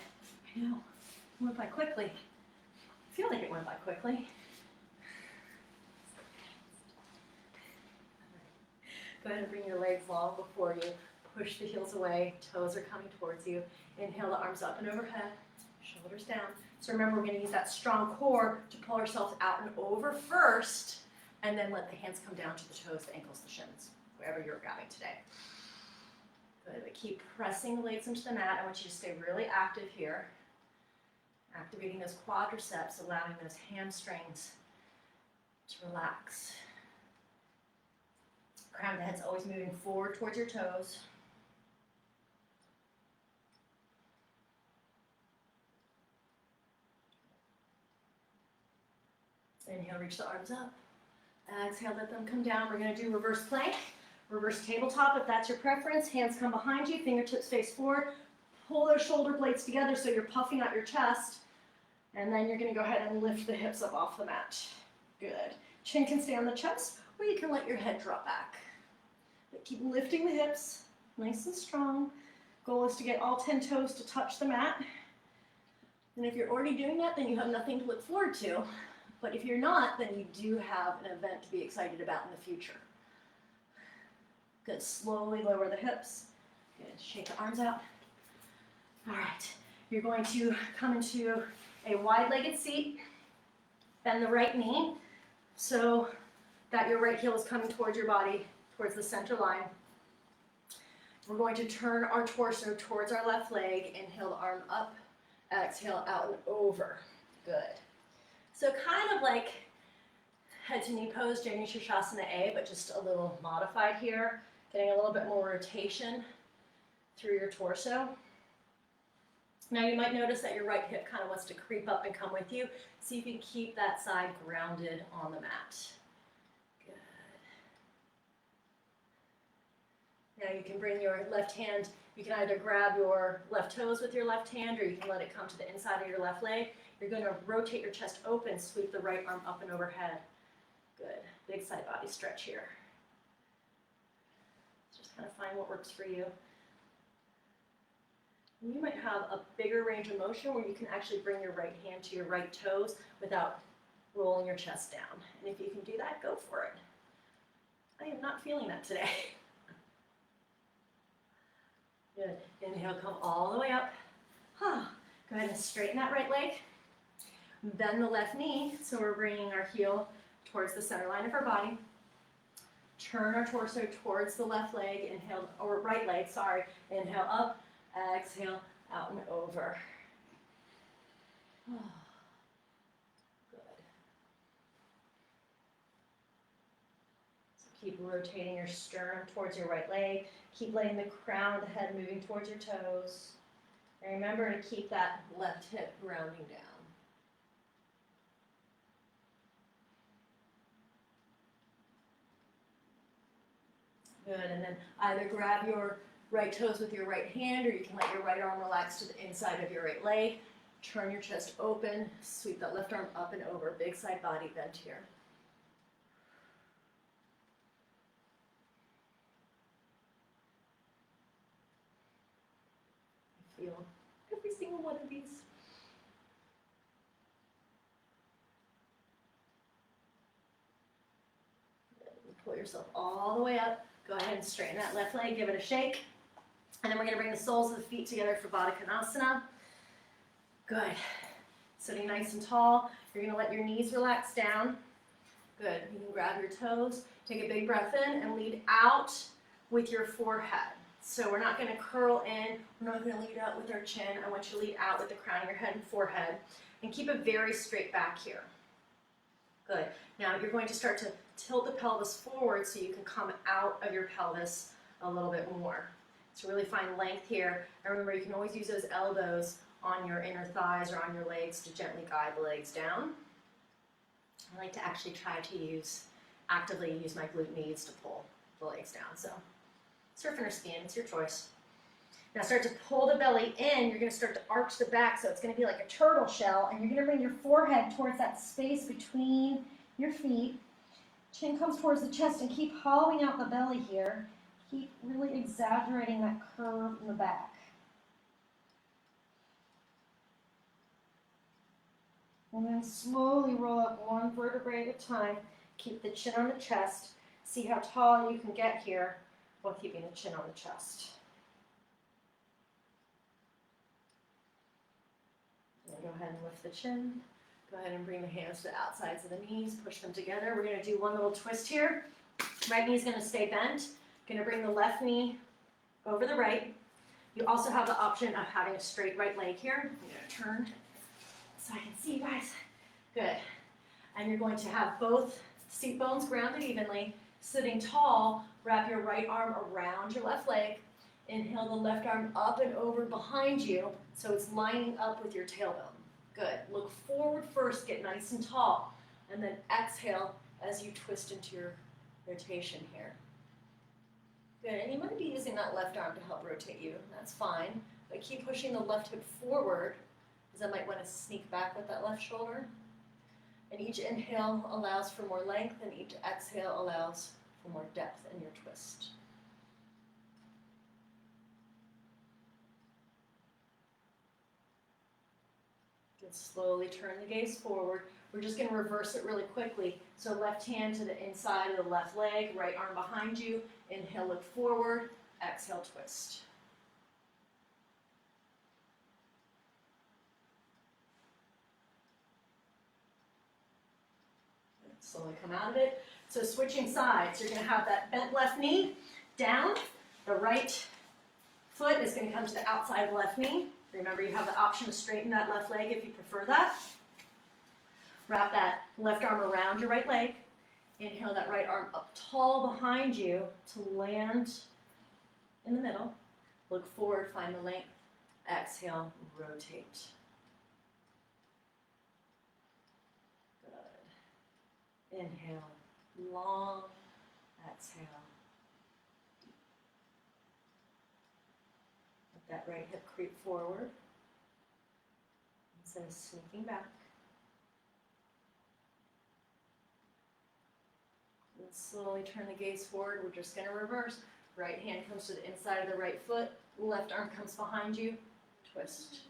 I know, it went by quickly. I feel like it went by quickly. Go ahead and bring your legs long before you. Push the heels away, toes are coming towards you. Inhale the arms up and overhead, shoulders down. So remember, we're going to use that strong core to pull ourselves out and over first, and then let the hands come down to the toes, the ankles, the shins, wherever you're grabbing today. Good, but keep pressing the legs into the mat. I want you to stay really active here. Activating those quadriceps, allowing those hamstrings to relax. Crown of the head's always moving forward towards your toes. Inhale, reach the arms up. Exhale, let them come down. We're going to do reverse plank, reverse tabletop if that's your preference. Hands come behind you, fingertips face forward. Pull those shoulder blades together so you're puffing out your chest. And then you're going to go ahead and lift the hips up off the mat. Good. Chin can stay on the chest, or you can let your head drop back. But keep lifting the hips, nice and strong. Goal is to get all 10 toes to touch the mat. And if you're already doing that, then you have nothing to look forward to. But if you're not, then you do have an event to be excited about in the future. Good, slowly lower the hips. Good, shake the arms out. All right, you're going to come into a wide-legged seat. Bend the right knee so that your right heel is coming towards your body, towards the center line. We're going to turn our torso towards our left leg. Inhale the arm up, exhale out and over. Good. So kind of like head to knee pose, Janu Shirshasana A, but just a little modified here, getting a little bit more rotation through your torso. Now you might notice that your right hip kind of wants to creep up and come with you. See if you can keep that side grounded on the mat. Good. Now you can bring your left hand, you can either grab your left toes with your left hand, or you can let it come to the inside of your left leg. You're going to rotate your chest open, sweep the right arm up and overhead. Good. Big side body stretch here. Just kind of find what works for you. And you might have a bigger range of motion where you can actually bring your right hand to your right toes without rolling your chest down. And if you can do that, go for it. I am not feeling that today. Good. Inhale, come all the way up. Go ahead and straighten that right leg. Bend the left knee, so we're bringing our heel towards the center line of our body. Turn our torso towards the left leg, inhale, or right leg, sorry. Inhale up, exhale, out and over. Good. So keep rotating your sternum towards your right leg. Keep letting the crown of the head moving towards your toes. And remember to keep that left hip grounding down. Good, and then either grab your right toes with your right hand, or you can let your right arm relax to the inside of your right leg. Turn your chest open, sweep that left arm up and over. Big side body bend here. Feel every single one of these. Pull yourself all the way up. Go ahead and straighten that left leg, give it a shake. And then we're going to bring the soles of the feet together for Baddha Konasana. Good. Sitting nice and tall. You're gonna let your knees relax down. Good. You can grab your toes, take a big breath in, and lead out with your forehead. So we're not gonna curl in, we're not gonna lead out with our chin. I want you to lead out with the crown of your head and forehead. And keep a very straight back here. Good. Now you're going to start to tilt the pelvis forward so you can come out of your pelvis a little bit more. So really find length here. And remember, you can always use those elbows on your inner thighs or on your legs to gently guide the legs down. I like to actually try to actively use my glute medius to pull the legs down. So surfing or skiing, it's your choice. Now start to pull the belly in. You're going to start to arch the back, so it's going to be like a turtle shell, and you're going to bring your forehead towards that space between your feet. Chin comes towards the chest, and keep hollowing out the belly here. Keep really exaggerating that curve in the back. And then slowly roll up one vertebrae at a time. Keep the chin on the chest. See how tall you can get here while keeping the chin on the chest. And go ahead and lift the chin. Go ahead and bring the hands to the outsides of the knees. Push them together. We're going to do one little twist here. Right knee is going to stay bent. Going to bring the left knee over the right. You also have the option of having a straight right leg here. I'm going to turn so I can see you guys. Good. And you're going to have both seat bones grounded evenly. Sitting tall, wrap your right arm around your left leg. Inhale the left arm up and over behind you so it's lining up with your tailbone. Good. Look forward first, get nice and tall, and then exhale as you twist into your rotation here. Good. And you might be using that left arm to help rotate you. That's fine. But keep pushing the left hip forward, because I might want to sneak back with that left shoulder. And each inhale allows for more length, and each exhale allows for more depth in your twist. Good. Slowly turn the gaze forward. We're just going to reverse it really quickly. So left hand to the inside of the left leg, right arm behind you. Inhale, look forward. Exhale, twist. Slowly come out of it. So switching sides, you're going to have that bent left knee down. The right foot is going to come to the outside of the left knee. Remember, you have the option to straighten that left leg if you prefer that. Wrap that left arm around your right leg. Inhale that right arm up tall behind you to land in the middle. Look forward, find the length. Exhale, rotate. Good. Inhale, long. Exhale. Let that right hip creep forward instead of sneaking back. And slowly turn the gaze forward. We're just going to reverse. Right hand comes to the inside of the right foot. Left arm comes behind you. Twist.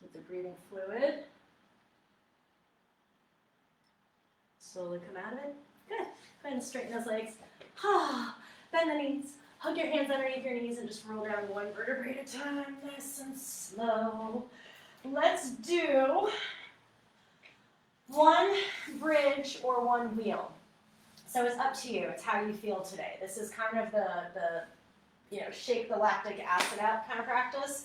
Keep the breathing fluid. Slowly come out of it. Good. Go ahead and straighten those legs. Bend the knees. Hug your hands underneath your knees and just roll down one vertebrae at a time, nice and slow. Let's do one bridge or one wheel. So it's up to you. It's how you feel today. This is kind of the shake the lactic acid out kind of practice.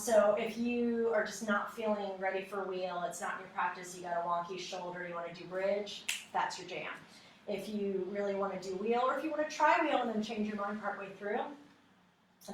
So if you are just not feeling ready for wheel, it's not in your practice, you got a wonky shoulder, you want to do bridge, that's your jam. If you really want to do wheel, or if you want to try wheel and then change your mind partway through,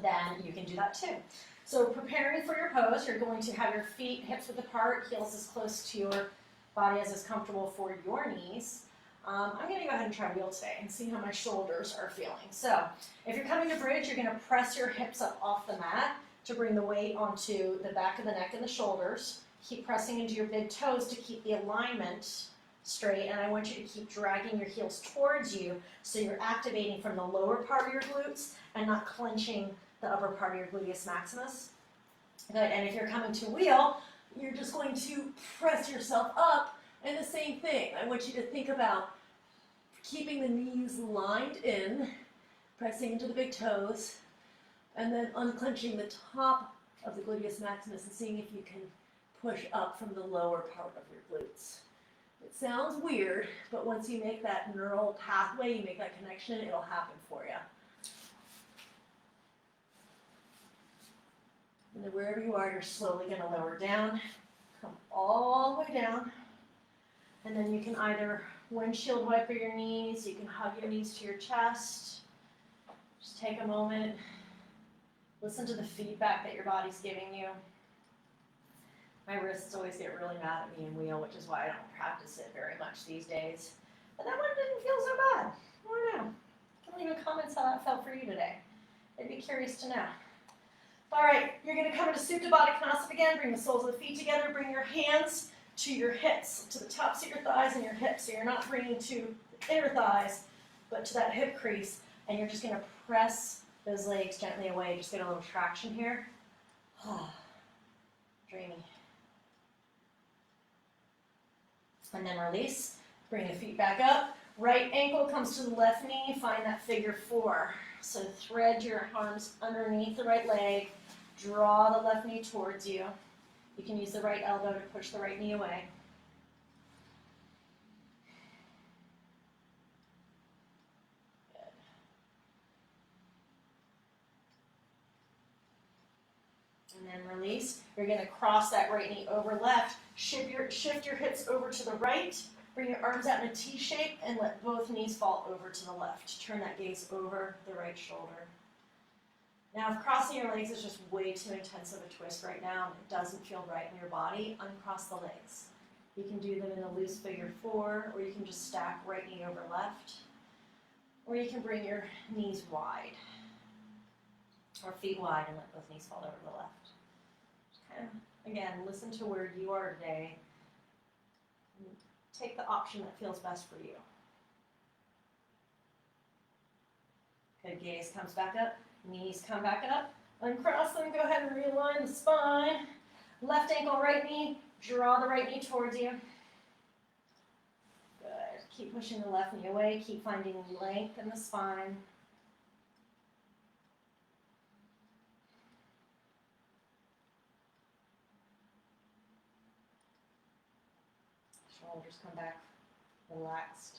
then you can do that too. So preparing for your pose, you're going to have your feet hips width apart, heels as close to your body as is comfortable for your knees. I'm going to go ahead and try wheel today and see how my shoulders are feeling. So if you're coming to bridge, you're going to press your hips up off the mat to bring the weight onto the back of the neck and the shoulders. Keep pressing into your big toes to keep the alignment straight, and I want you to keep dragging your heels towards you so you're activating from the lower part of your glutes and not clenching the upper part of your gluteus maximus. Good, and if you're coming to wheel, you're just going to press yourself up, and the same thing. I want you to think about Keeping the knees lined in, pressing into the big toes, and then unclenching the top of the gluteus maximus and seeing if you can push up from the lower part of your glutes. It sounds weird, but once you make that neural pathway, you make that connection, it'll happen for you. And then wherever you are, you're slowly going to lower down, come all the way down, and then you can either windshield wiper your knees, you can hug your knees to your chest. Just take a moment, listen to the feedback that your body's giving you. My wrists always get really mad at me and wheel, which is why I don't practice it very much these days. But that one didn't feel so bad. I don't know. You can leave in comments how that felt for you today. I'd be curious to know. All right, you're going to come into Supta Baddha Konasana again. Bring the soles of the feet together. Bring your hands to your hips, to the tops of your thighs and your hips. So you're not bringing to the inner thighs, but to that hip crease. And you're just going to press those legs gently away. Just get a little traction here. Dreamy. And then release. Bring the feet back up. Right ankle comes to the left knee. Find that figure 4. So thread your arms underneath the right leg. Draw the left knee towards you. You can use the right elbow to push the right knee away. Good. And then release. You're going to cross that right knee over left. Shift your hips over to the right. Bring your arms out in a T shape and let both knees fall over to the left. Turn that gaze over the right shoulder. Now, if crossing your legs is just way too intense of a twist right now and it doesn't feel right in your body, uncross the legs. You can do them in a loose figure 4, or you can just stack right knee over left, or you can bring your knees wide, or feet wide and let both knees fall over the left. Just kind of, again, listen to where you are today. Take the option that feels best for you. Good, gaze comes back up. Knees come back up, uncross them, go ahead and realign the spine. Left ankle, right knee, draw the right knee towards you. Good, keep pushing the left knee away, keep finding length in the spine. Shoulders come back, relaxed.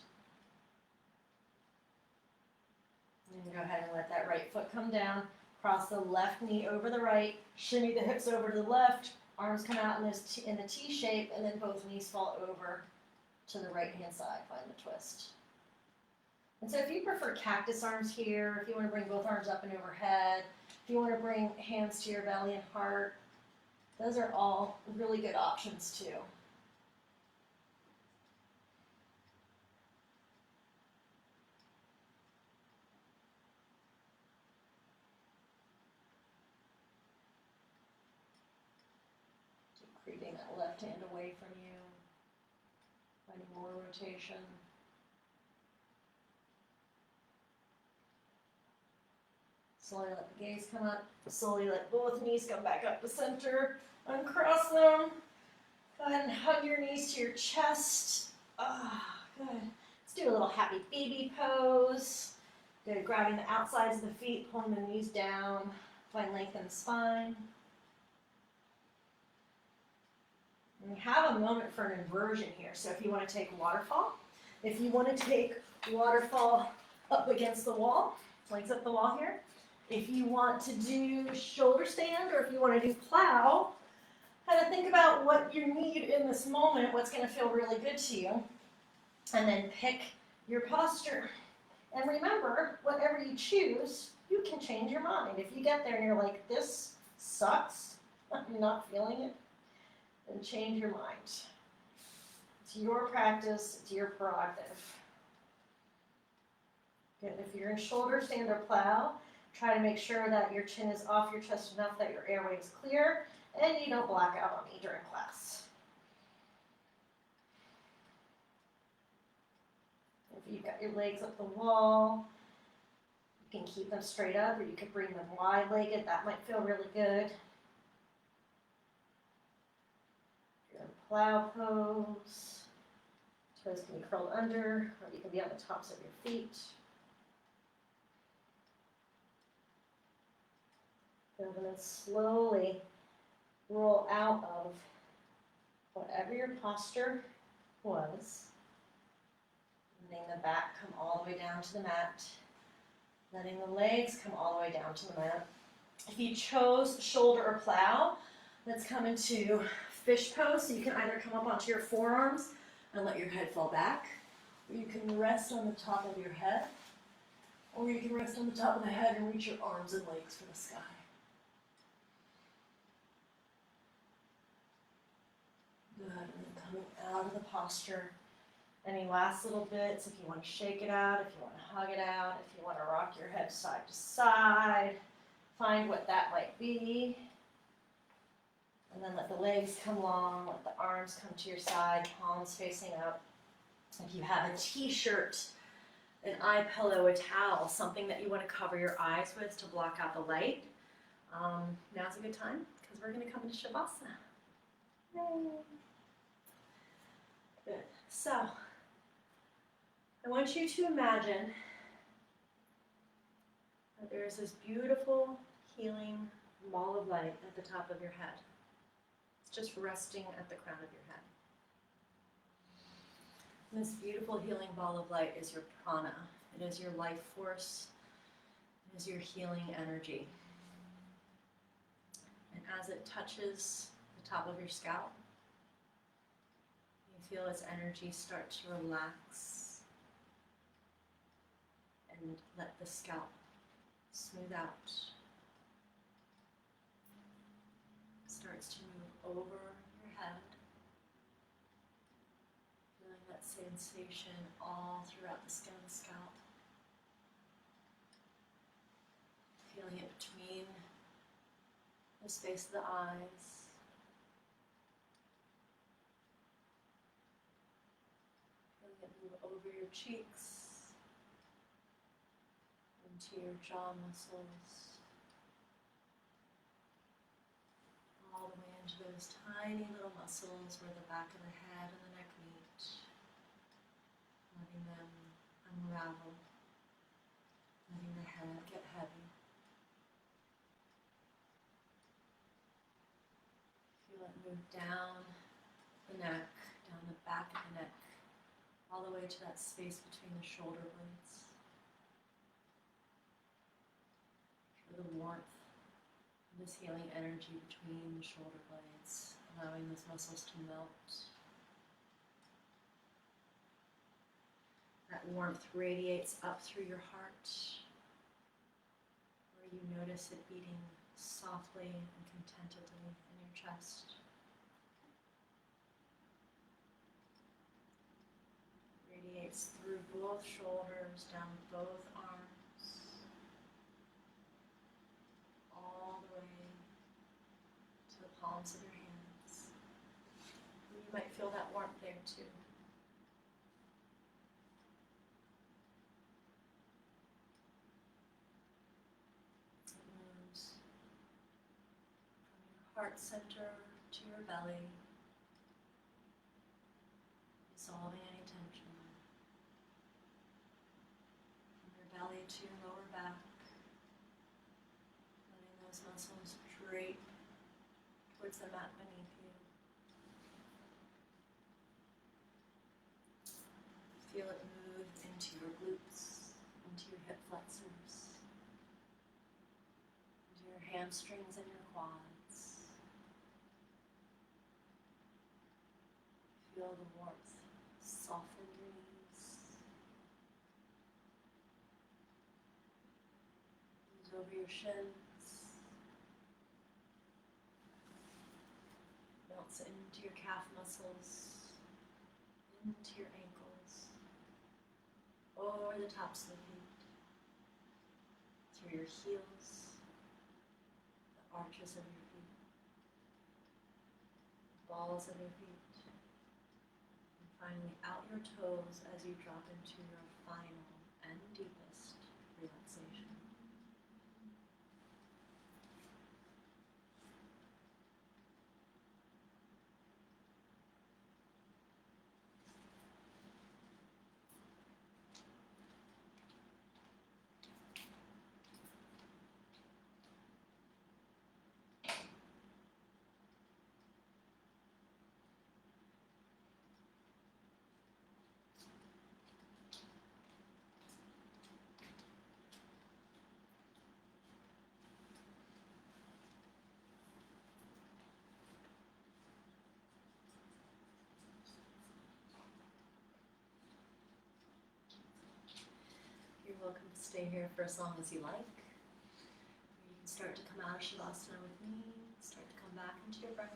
And go ahead and let that right foot come down. Cross the left knee over the right. Shimmy the hips over to the left. Arms come out in the T shape, and then both knees fall over to the right-hand side. Find the twist. And so if you prefer cactus arms here, if you want to bring both arms up and overhead, if you want to bring hands to your belly and heart, those are all really good options too. Creeping that left hand away from you, finding more rotation. Slowly let the gaze come up, slowly let both knees come back up to center, uncross them. Go ahead and hug your knees to your chest. Good. Let's do a little happy baby pose. Good, grabbing the outsides of the feet, pulling the knees down, find length in the spine. And we have a moment for an inversion here. So if you want to take waterfall, if you want to take waterfall up against the wall, legs up the wall here. If you want to do shoulder stand, or if you want to do plow, kind of think about what you need in this moment, what's going to feel really good to you, and then pick your posture. And remember, whatever you choose, you can change your mind. If you get there and you're like, this sucks, I'm not feeling it, then change your mind. It's your practice, it's your prerogative. Good. If you're in shoulder stand or plow, try to make sure that your chin is off your chest enough that your airway is clear and you don't black out on me during class. If you've got your legs up the wall, you can keep them straight up, or you could bring them wide-legged. That might feel really good. If you're in plow pose, Toes can be curled under, or you can be on the tops of your feet. And then slowly roll out of whatever your posture was. Letting the back come all the way down to the mat. Letting the legs come all the way down to the mat. If you chose shoulder or plow, let's come into fish pose. So you can either come up onto your forearms and let your head fall back, or you can rest on the top of your head, or you can rest on the top of the head and reach your arms and legs for the sky. Good, and then coming out of the posture. Any last little bits, if you want to shake it out, if you want to hug it out, if you want to rock your head side to side, find what that might be. And then let the legs come long, let the arms come to your side, palms facing up. If you have a t-shirt, an eye pillow, a towel, something that you want to cover your eyes with to block out the light, now's a good time because we're going to come into Shavasana. Yay. Good. So, I want you to imagine that there is this beautiful, healing ball of light at the top of your head. It's just resting at the crown of your head. And this beautiful, healing ball of light is your prana. It is your life force. It is your healing energy. And as it touches the top of your scalp, you feel its energy start to relax and let the scalp smooth out. It starts to move over your head, feeling that sensation all throughout the skin of the scalp. Feeling it between the space of the eyes. Feeling it move over your cheeks, into your jaw muscles, all the way into those tiny little muscles where the back of the head and the neck meet, letting them unravel, letting the head get heavy. Feel it move down the neck, down the back of the neck, all the way to that space between the shoulder blades. The warmth, this healing energy between the shoulder blades, allowing those muscles to melt. That warmth radiates up through your heart, where you notice it beating softly and contentedly in your chest. Radiates through both shoulders, down both arms, palms of your hands. You might feel that warmth there too. It moves from your heart center to your belly, dissolving any tension. From your belly to your lower back, letting those muscles drape towards the mat beneath you. Feel it move into your glutes, into your hip flexors, into your hamstrings and your quads. Feel the warmth soften your knees. Move over your shins. Into your calf muscles, into your ankles, over the tops of the feet, through your heels, the arches of your feet, the balls of your feet, and finally out your toes as you drop into your final and deepest relaxation. welcome to stay here for as long as you like. You can start to come out of Shavasana with me. Start to come back into your breath.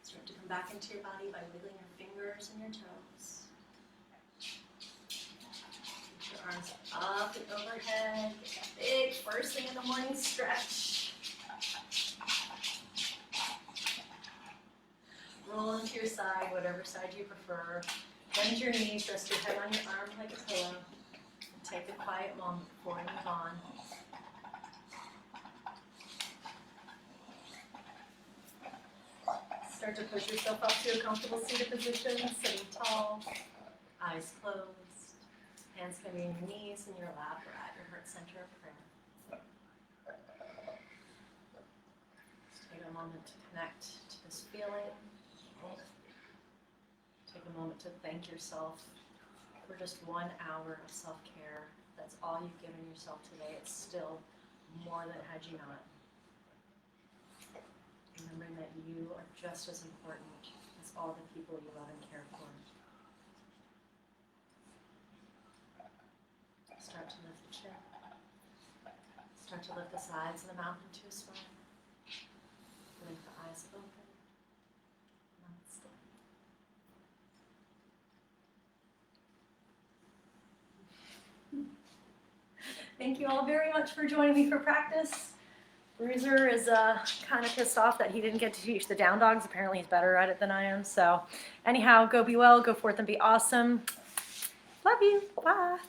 Start to come back into your body by wiggling your fingers and your toes. Get your arms up and overhead. Get that big first thing in the morning stretch. Roll into your side, whatever side you prefer. Bend your knees, rest your head on your arm like a pillow. And take a quiet moment before we move on. Start to push yourself up to a comfortable seated position, sitting tall, eyes closed. Hands can be in your knees and your lap or at your heart center of prayer. Just take a moment to connect to this feeling. Take a moment to thank yourself for just 1 hour of self-care. That's all you've given yourself today. It's still more than had you not. Remembering that you are just as important as all the people you love and care for. Start to lift the chin. Start to lift the sides of the mouth into a smile. Blink the eyes open. Namaste. Thank you all very much for joining me for practice. Bruiser is kind of pissed off that he didn't get to teach the down dogs. Apparently he's better at it than I am. So anyhow, go be well, go forth and be awesome. Love you. Bye.